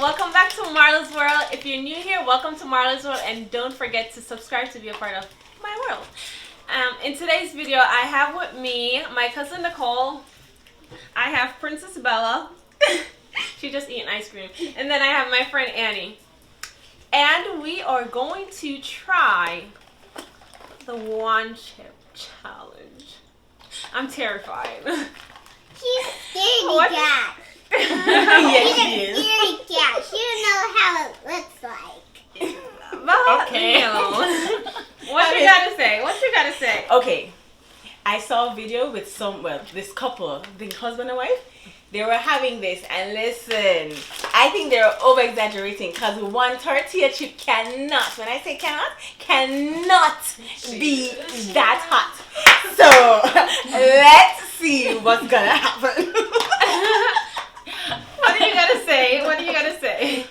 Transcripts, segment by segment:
welcome back to Marla's World. If you're new here, welcome to Marla's World, and don't forget to subscribe to be a part of my world. In today's video, I have with me my cousin Nicole. I have Princess Bella. She just eating ice cream. And then I have my friend Annie. And we are going to try the one chip challenge. I'm terrified. She's scaredy cat. Yes, She's a scaredy cat. She don't know how it looks like. But, okay. What you gotta say? What you gotta say? Okay. I saw a video with this couple, the husband and wife. They were having this, and listen, I think they were over exaggerating because one tortilla chip cannot, when I say cannot be that hot. So let's see what's gonna happen. What do you gotta say? What do you gotta say?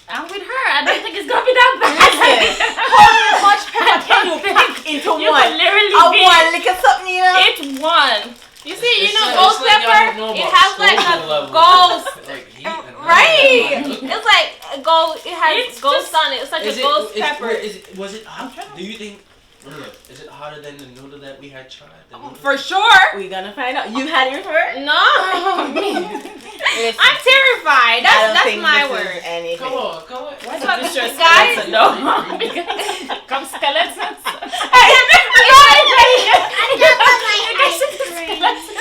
I'm with her. I don't think it's gonna be that bad. How much pepper can you pack into you one? Can literally one lick of something, you know? It's one. You see, you know, ghost pepper, it has like a ghost. Right. It's like a ghost. It has ghost on it. It's like a ghost pepper. Was it hot? Do you think? Is it hotter than the noodle that we had tried? For sure. We're gonna find out. You had it first? No. I'm terrified. That's my word. Come on. Why So, don't you just guys, no? Come skeletons.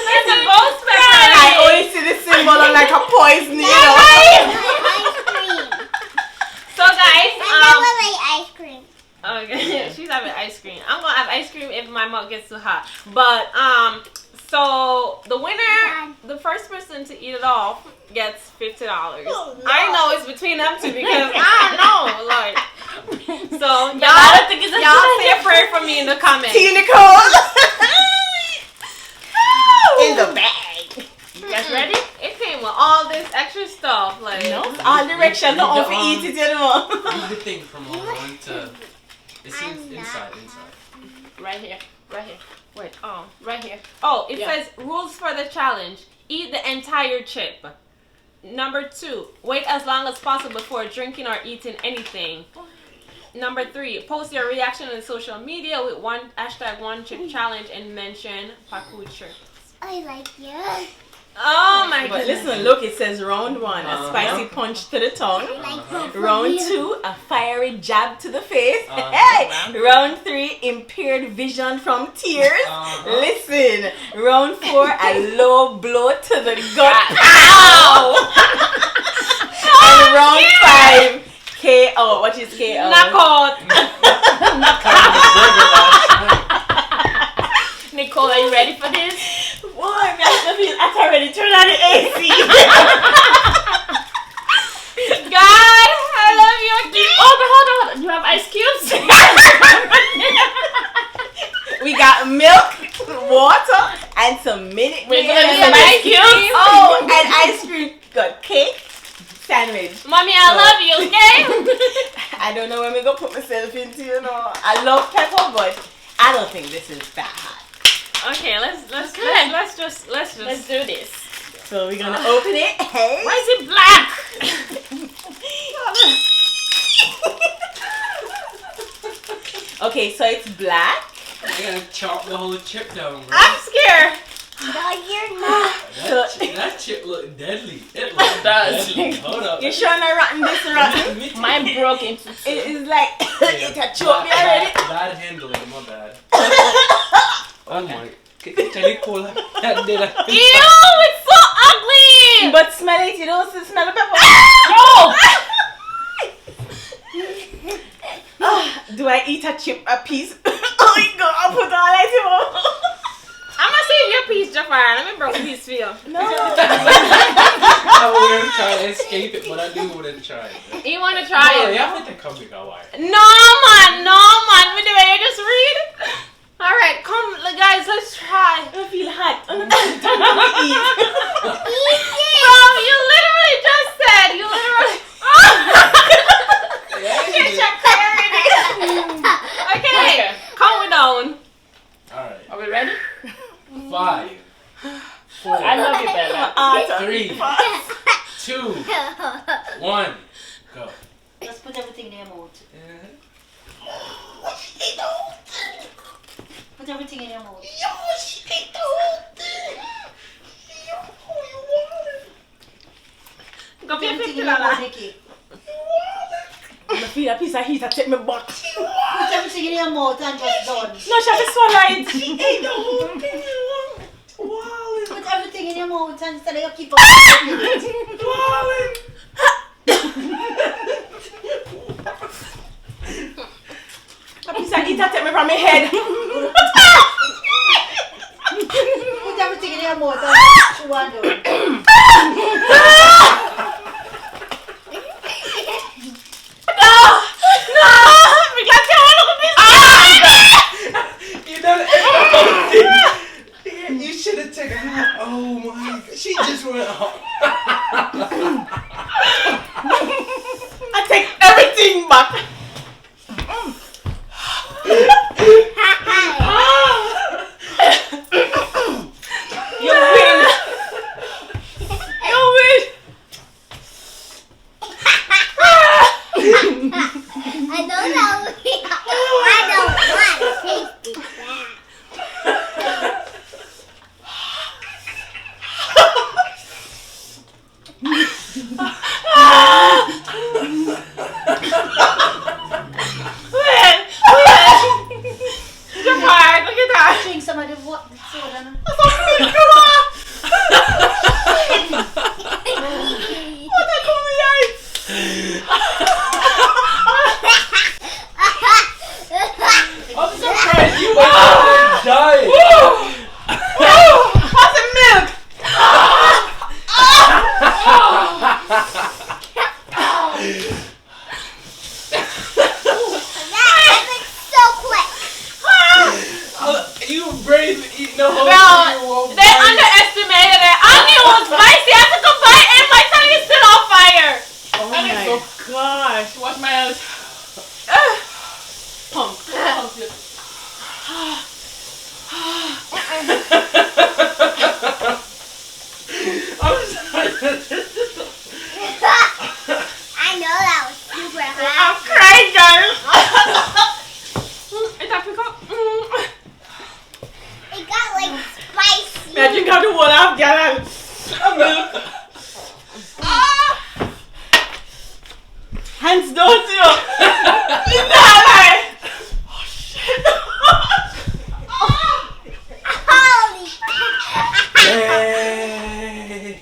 It's a ghost pepper. I always see the symbol on like a poison, you know. Ice cream. So guys, I ice cream. okay, she's having ice cream. I'm gonna have ice cream if my mouth gets too hot. But so the winner, the first person to eat it off, gets $50. Oh, no. I know it's between them two because I don't know, like. So y'all, I don't think it's a y'all good say a idea. prayer for me in the comments. Tea Nicole in the bag. You guys ready? It came with all this extra stuff, like. No, all directions. Not only eat it anymore. Read the thing from one to. It's inside. Right here. Wait, right here. Oh, it says rules for the challenge. Eat the entire chip. Number 2, wait as long as possible before drinking or eating anything. Number 3, post your reaction on social media with #one chip challenge and mention Paqui chips. I like you. Oh my But goodness. listen, look, it says round 1, a spicy punch to the tongue. I like both of Round you. 2, a fiery jab to the face. Hey! Round 3, impaired vision from tears. Listen, round 4, a low blow to the gut. Ow! And round 5, KO. What is KO? Knockout. Nicole, are you ready for this? Boy, I can already turn on the AC. God, I love you. Oh, but hold on. You have ice cubes? We got milk, water, and some minute. We're gonna do some ice cubes. Oh, and ice cream. Got cake, sandwich. Mommy, I love you, okay? I don't know when we gonna put myself into, you know. I love pepper, but I don't think this is that hot. Okay, let's just Let's do this. So we're gonna open it. Hey. Why is it black? Okay, so it's black. You're gonna chop the whole chip down, bro. I'm scared. No, you're not. That chip look deadly. It looks does. deadly. Hold up. You sure not rotten this rotten? Mine broke into It is like it a choke me already. Bad handling, my bad. Oh my. Can you pull that did I? Ew, it's so ugly. But smell it, you don't smell the pepper. No! Do I eat a chip a piece? Oh my god, I'll put all that in. I'm gonna save your piece, Jafar. Let me broke a piece for you. No. I wouldn't try to escape it, but I do wouldn't try it. You wanna try Oh, it? you have to come with our wife. No man. With the way you just read. All right, come, guys. Let's try. I feel hot. Bro, you literally just said. You literally. Okay, calm down. Alright. Are we ready? 5, 4, I love you, Bella. 3, 2, 1, go. Just put everything in your mouth. Put everything in your mouth. Go Put pay everything $50. in your mouth, Nikki. I feel a piece of heat. I take me back. Put everything in your mouth and just done. No, she have to swallow it. Put everything in your mouth and instead you keep on. A piece of heat. I take me from my head. Put everything in your mouth and chew and do. You done everything. You should have taken her. Oh my God. She just went off. I take everything back. You win. You win. I don't know. I don't want to taste it back. Drink some of the soda. I'm surprised you went out and died. What's the milk? That happened so quick. You brave eating the whole Bro, thing. they underestimated it. I knew it was spicy. I took a bite and my tongue is still on fire. Oh my gosh. Wash my hands. Pump. I'm sorry. I know that was super hot. I'm crying, guys. Is that pick up? It got like spicy. I drink out the water I've got. Milk. Hands down to you. Oh shit. Holy Hey.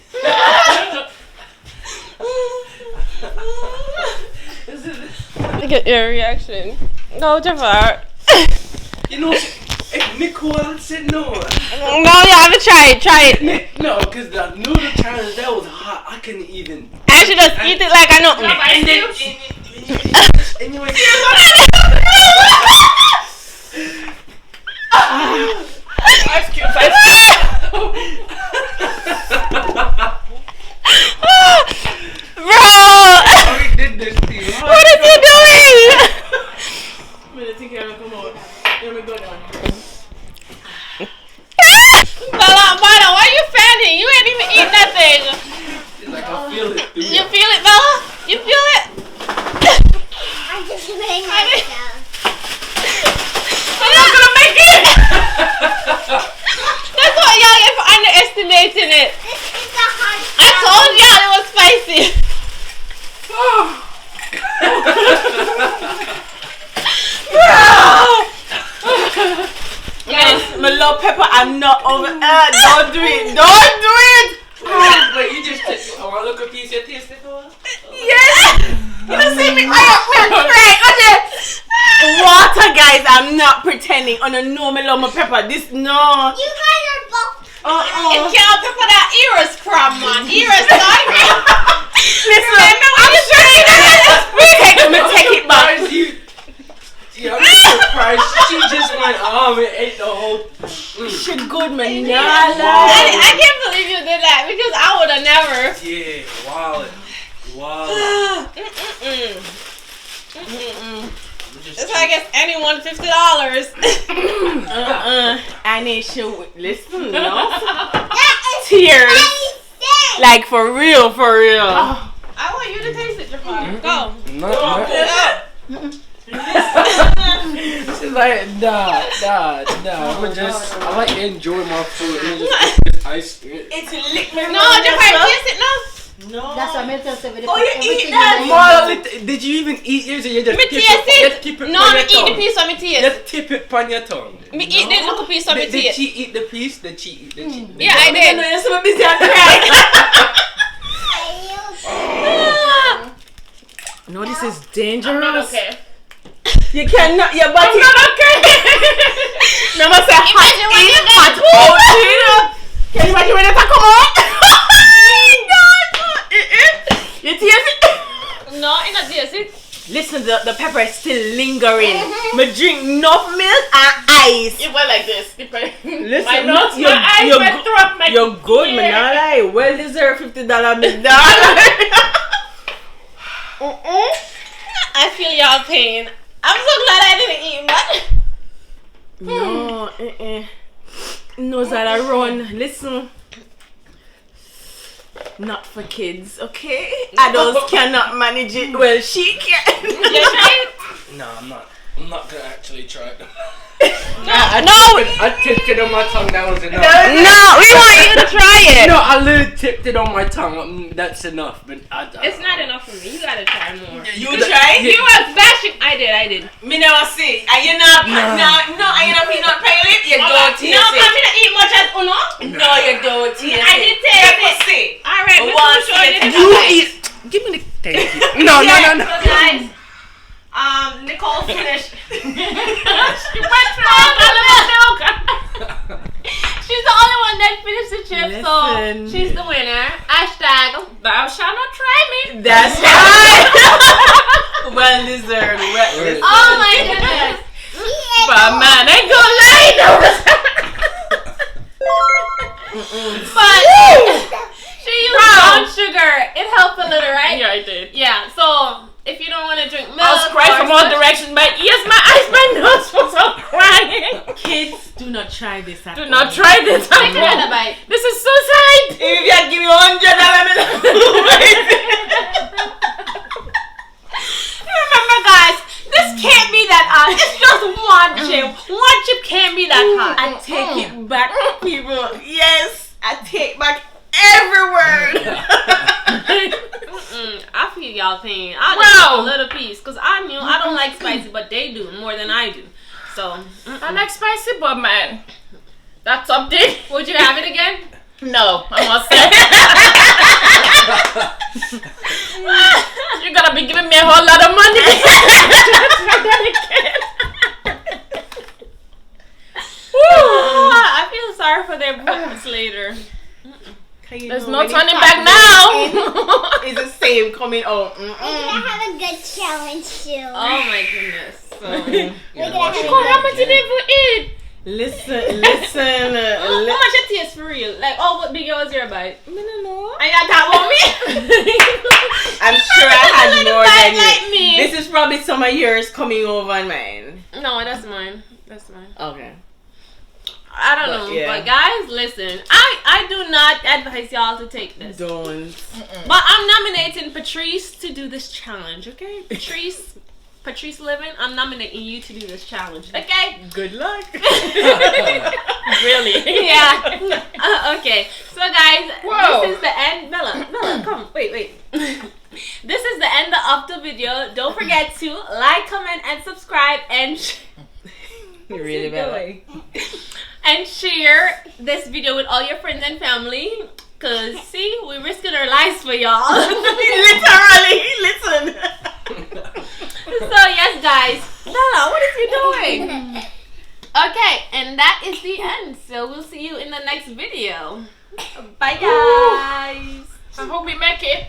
Get your reaction. Go, Jafar. You know, if Nicole said no. No, you haven't tried. Try it. No, because the noodle challenge, that was hot. I couldn't even. I should just eat it like I know. And then, anyway. Ice cubes, ice Bro! We did this to you. What is he doing? I'm gonna take care of it. Come on. Let me go down. Bella, why are you fanning? You ain't even eat nothing. It's like I feel it. Through You feel it, Bella? You feel it? I'm just putting myself. I'm not gonna make it! That's what y'all get for underestimating it. This is the hard I told y'all it was spicy. Guys, my love pepper, I'm not over. Don't do it. Don't do it. Wait, you just I want to look a piece of taste it for us? Yes. You don't see me. Water, guys. I'm not pretending. On a normal love my pepper. This no. You guys are both. It can't pepper that Eros crab, man. Eros dog. Listen, I'm sure we take it back. I'm surprised. She just went and ate the whole. She good, man. I can't believe you did that because I would have never. Yeah, wow. It's like it's anyone $50. I need you. Listen, no. That is Tears. spicy. Like for real, for real. I want you to taste it, Jafar. Go. No. She's like, nah. I like to enjoy my food and just taste it. It's liquid. No, Jafar, taste it. No. No. That's what I tell you. Oh, you eat that? Marla, did you even eat yours or you just Me tip taste it? it. No, me eat the piece of me taste. Just tip it on your tongue. Me eat the little piece of me Did taste. she eat the piece? Did she eat the cheese? Yeah, I did. You're so busy on crying. No, this is dangerous. I'm not okay. You cannot. Your body. I'm not okay. No, I say Imagine when you get hot out. Can you imagine when it come out? You taste it? No, it's not taste it. Listen, the pepper is still lingering. Me drink enough milk and ice. It went like this. Listen, My nose, you're, my eyes, you're, my throat, my you're good, ear. man. Not lie. Well deserved $50 milk. I feel y'all pain. I'm so glad I didn't eat much. No, nose all around. Listen. Not for kids, okay? Adults cannot manage it. Well, she can. You try it? No, I'm not gonna actually try it. No. I tipped it on my tongue. That was enough. No, we want you to try it. No, I literally tipped it on my tongue. That's enough. But It's not enough for me. You gotta try more. You try? You was bashing. I did. Me never see. Are you not? No, are you not peanut pilot? You don't taste No, it. come here eat much as Uno. No, you don't taste it. I did taste it. See. Alright, One Mr. Show second. you You the eat. Give me the. Thank you. No. So guys, Nicole finished. She went through all the milk. She's the only one that finished the chips, so Listen. she's the winner. Hashtag thou shalt not try me. That's right. Well deserved. Oh my goodness. But man, ain't gonna lie. But she used brown sugar. It helped a little, right? Yeah, I did. Yeah, so if you don't want to drink milk, I was crying from all directions. My ears, my eyes, my nose was all crying. Kids, do not try this at Do not try this. Take another bite. This is suicide. If you give me $100, Remember, guys, this can't be that hot. It's just one chip. One chip can't be that hot. I take it back, people. Yes, I take back every word. I feel y'all pain. I just want a little piece because I don't like spicy, but they do more than I do. So I like spicy, but man, that's something. would you have it again? No, I'm all set. You're gonna be giving me a whole lot of money. Try that again. I feel sorry for their books later. There's no turning back now. It's the same coming out. We're gonna have a good challenge soon. Oh my goodness. So, We're gonna have God, how much did they eat? Listen. how much it tastes for real? Like, what big was your bite? I don't know. And you that want me? I'm sure I had more bite than like you. me. This is probably some of yours coming over on mine. No, that's mine. That's mine. Okay. I don't But, know, yeah. but guys, listen. I do not advise y'all to take this. Don't. But I'm nominating Patrice to do this challenge, okay? Patrice Living, I'm nominating you to do this challenge, okay? Good luck. Really? Yeah. Okay. So guys, Whoa. this is the end. Bella, come. Wait. This is the end of the video. Don't forget to like, comment, and subscribe, and You're really bad. and share this video with all your friends and family. Cause see, we're risking our lives for y'all. Literally, listen. So yes, guys. Bella, what is you doing? Okay, and that is the end. So we'll see you in the next video. Bye, guys. I hope we make it.